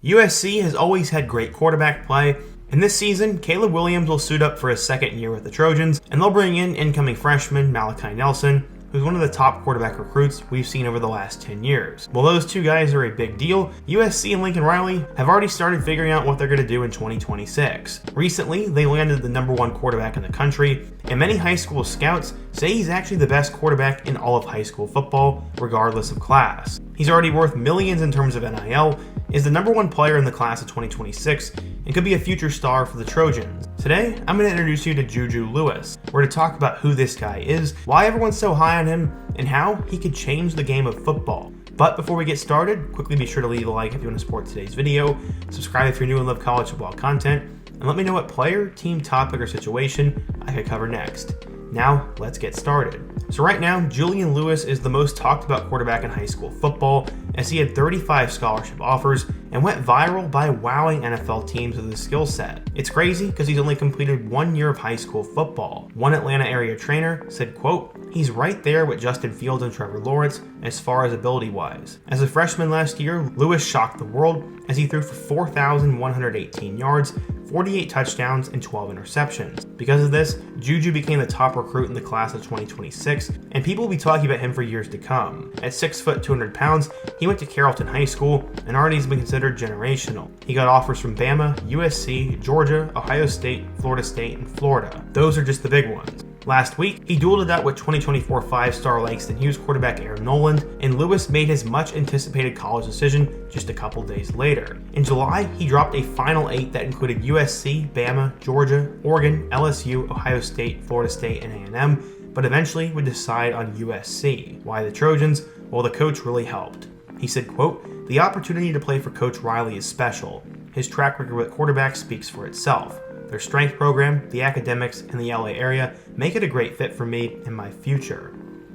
USC has always had great quarterback play, and this season, Caleb Williams will suit up for his second year with the Trojans, and they'll bring in incoming freshman Malachi Nelson, who's one of the top quarterback recruits we've seen over the last 10 years. While those two guys are a big deal, USC and Lincoln Riley have already started figuring out what they're going to do in 2026. Recently, they landed the #1 quarterback in the country, and many high school scouts say he's actually the best quarterback in all of high school football, regardless of class. He's already worth millions in terms of NIL, is the #1 player in the class of 2026, and could be a future star for the Trojans. Today, I'm going to introduce you to Juju Lewis. We're to talk about who this guy is, why everyone's so high on him, and how he could change the game of football. But before we get started, quickly be sure to leave a like if you want to support today's video, subscribe if you're new and love college football content, and let me know what player, team, topic, or situation I could cover next. Now, let's get started. So right now, Julian Lewis is the most talked about quarterback in high school football, as he had 35 scholarship offers and went viral by wowing NFL teams with his skill set. It's crazy because he's only completed 1 year of high school football. One Atlanta area trainer said, quote, "He's right there with Justin Fields and Trevor Lawrence as far as ability-wise." As a freshman last year, Lewis shocked the world as he threw for 4,118 yards, 48 touchdowns, and 12 interceptions. Because of this, Juju became the top recruit in the class of 2026, and people will be talking about him for years to come. At 6 foot 200 pounds, he went to Carrollton High School and already has been considered generational. He got offers from Bama, USC, Georgia, Ohio State, Florida State, and Florida. Those are just the big ones. Last week, he dueled it out with 2024 5-star Langston Hughes quarterback Aaron Noland, and Lewis made his much-anticipated college decision just a couple days later. In July, he dropped a final 8 that included USC, Bama, Georgia, Oregon, LSU, Ohio State, Florida State, and A&M, but eventually would decide on USC. Why the Trojans? Well, the coach really helped. He said, quote, "The opportunity to play for Coach Riley is special. His track record with quarterbacks speaks for itself. Their strength program, the academics, and the LA area make it a great fit for me and my future."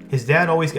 His dad always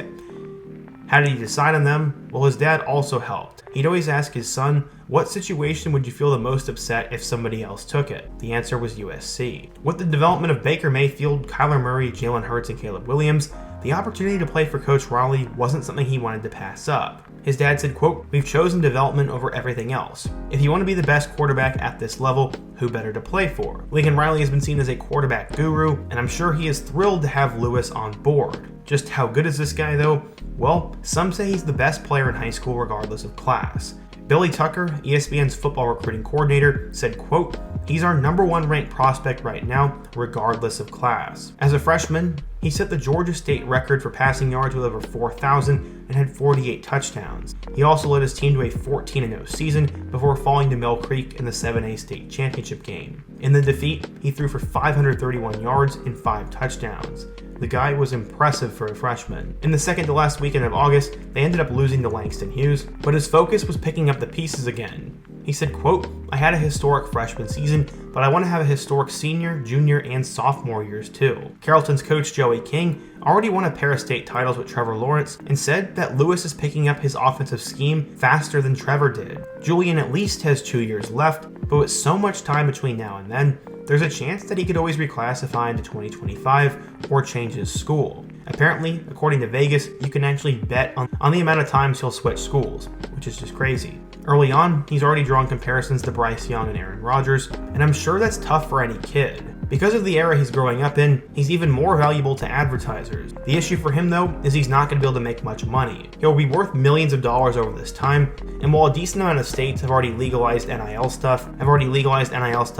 How did he decide on them? Well, his dad also helped. He'd always ask his son, "What situation would you feel the most upset if somebody else took it?" The answer was USC. With the development of Baker Mayfield, Kyler Murray, Jalen Hurts, and Caleb Williams, the opportunity to play for Coach Riley wasn't something he wanted to pass up. His dad said, quote, "We've chosen development over everything else. If you want to be the best quarterback at this level, who better to play for?" Lincoln Riley has been seen as a quarterback guru, and I'm sure he is thrilled to have Lewis on board. Just how good is this guy though? Well, some say he's the best player in high school regardless of class. Billy Tucker, ESPN's football recruiting coordinator, said, quote, "He's our #1 ranked prospect right now, regardless of class." As a freshman, he set the Georgia State record for passing yards with over 4,000 and had 48 touchdowns. He also led his team to a 14-0 season before falling to Mill Creek in the 7A state championship game. In the defeat, he threw for 531 yards and 5 touchdowns. The guy was impressive for a freshman. In the second to last weekend of August, they ended up losing to Langston Hughes, but his focus was picking up the pieces again. He said, quote, "I had a historic freshman season, but I want to have a historic senior, junior, and sophomore years too." Carrollton's coach Joey King already won a pair of state titles with Trevor Lawrence and said that Lewis is picking up his offensive scheme faster than Trevor did. Julian at least has 2 years left, but with so much time between now and then, there's a chance that he could always reclassify into 2025 or change his school. Apparently, according to Vegas, you can actually bet on the amount of times he'll switch schools, which is just crazy. Early on, he's already drawn comparisons to Bryce Young and Aaron Rodgers, and I'm sure that's tough for any kid. Because of the era he's growing up in, he's even more valuable to advertisers. The issue for him though is he's not going to be able to make much money. He'll be worth millions of dollars over this time, and while a decent amount of states have already legalized NIL stuff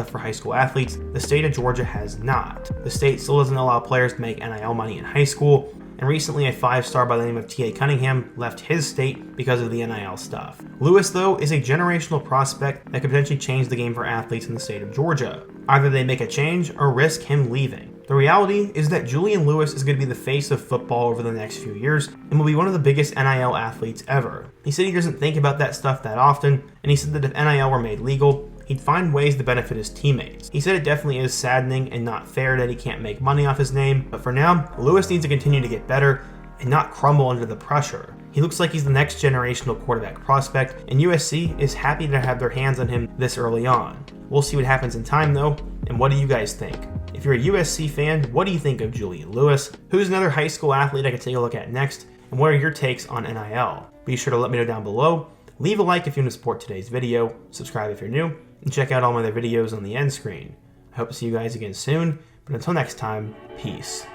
for high school athletes, the state of Georgia has not. The state still doesn't allow players to make NIL money in high school, and recently a 5-star by the name of T.A. Cunningham left his state because of the NIL stuff. Lewis, though, is a generational prospect that could potentially change the game for athletes in the state of Georgia. Either they make a change or risk him leaving. The reality is that Julian Lewis is going to be the face of football over the next few years and will be one of the biggest NIL athletes ever. He said he doesn't think about that stuff that often, and he said that if NIL were made legal, he'd find ways to benefit his teammates. He said it definitely is saddening and not fair that he can't make money off his name, but for now, Lewis needs to continue to get better and not crumble under the pressure. He looks like he's the next generational quarterback prospect, and USC is happy to have their hands on him this early on. We'll see what happens in time though, and what do you guys think? If you're a USC fan, what do you think of Julian Lewis? Who's another high school athlete I could take a look at next? And what are your takes on NIL? Be sure to let me know down below. Leave a like if you want to support today's video, subscribe if you're new, and check out all my other videos on the end screen. I hope to see you guys again soon, but until next time, peace.